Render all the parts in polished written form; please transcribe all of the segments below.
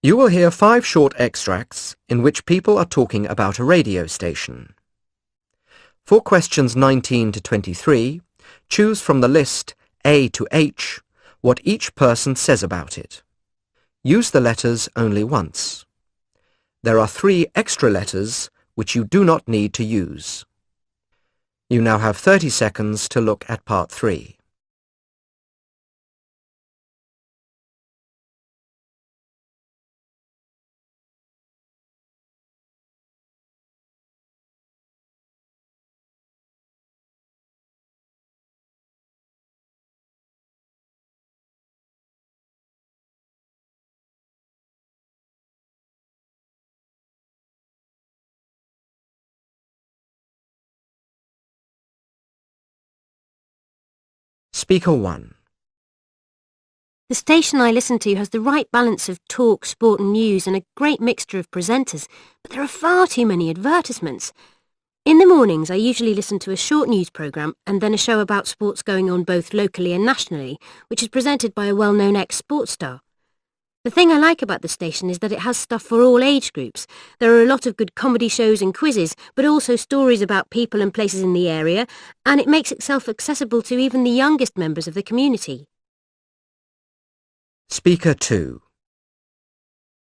You will hear 5 short extracts in which people are talking about a radio station. For questions 19 to 23, choose from the list A to H what each person says about it. Use the letters only once. There are 3 extra letters which you do not need to use. You now have 30 seconds to look at part 3. Speaker 1. The station I listen to has the right balance of talk, sport and news and a great mixture of presenters, but there are far too many advertisements. In the mornings I usually listen to a short news programme and then a show about sports going on both locally and nationally, which is presented by a well-known ex-sports star. The thing I like about the station is that it has stuff for all age groups. There are a lot of good comedy shows and quizzes, but also stories about people and places in the area, and it makes itself accessible to even the youngest members of the community. Speaker 2.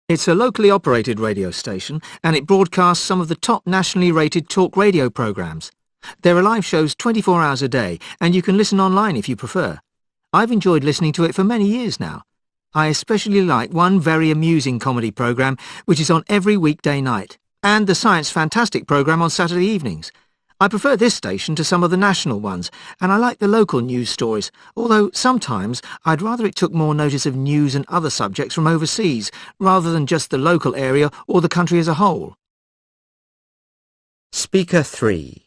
It's a locally operated radio station, and it broadcasts some of the top nationally rated talk radio programmes. There are live shows 24 hours a day, and you can listen online if you prefer. I've enjoyed listening to it for many years now. I especially like one very amusing comedy programme which is on every weekday night, and the Science Fantastic programme on Saturday evenings. I prefer this station to some of the national ones, and I like the local news stories, although sometimes I'd rather it took more notice of news and other subjects from overseas, rather than just the local area or the country as a whole. Speaker 3.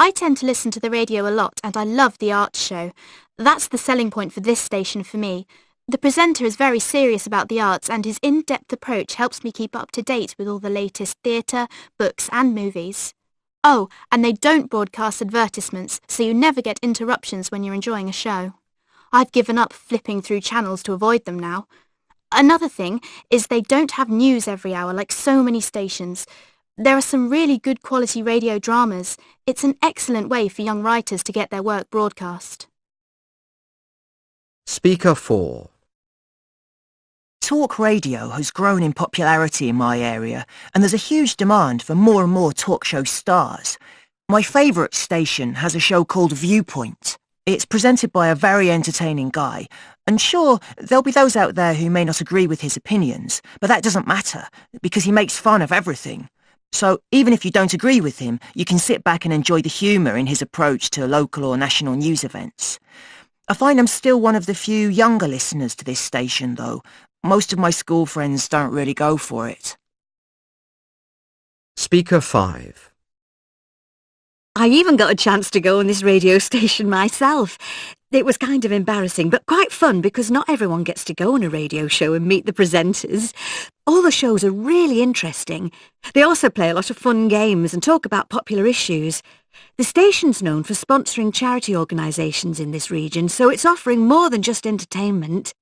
I tend to listen to the radio a lot and I love the arts show. That's the selling point for this station for me. The presenter is very serious about the arts and his in-depth approach helps me keep up to date with all the latest theatre, books and movies. Oh, and they don't broadcast advertisements, so you never get interruptions when you're enjoying a show. I've given up flipping through channels to avoid them now. Another thing is they don't have news every hour like so many stations. There are some really good quality radio dramas. It's an excellent way for young writers to get their work broadcast. Speaker 4. Talk radio has grown in popularity in my area, and there's a huge demand for more and more talk show stars. My favourite station has a show called Viewpoint. It's presented by a very entertaining guy, and sure, there'll be those out there who may not agree with his opinions, but that doesn't matter, because he makes fun of everything. So even if you don't agree with him, you can sit back and enjoy the humour in his approach to local or national news events. I find I'm still one of the few younger listeners to this station, though. Most of my school friends don't really go for it. Speaker 5. I even got a chance to go on this radio station myself. It was kind of embarrassing, but quite fun because not everyone gets to go on a radio show and meet the presenters. All the shows are really interesting. They also play a lot of fun games and talk about popular issues. The station's known for sponsoring charity organisations in this region, so it's offering more than just entertainment.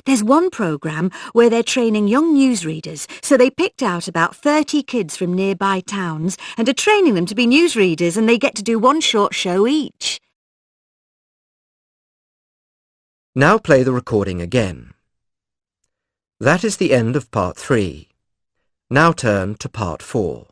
There's one programme where they're training young newsreaders, so they picked out about 30 kids from nearby towns and are training them to be newsreaders, and they get to do one short show each. Now play the recording again. That is the end of part 3. Now turn to part 4.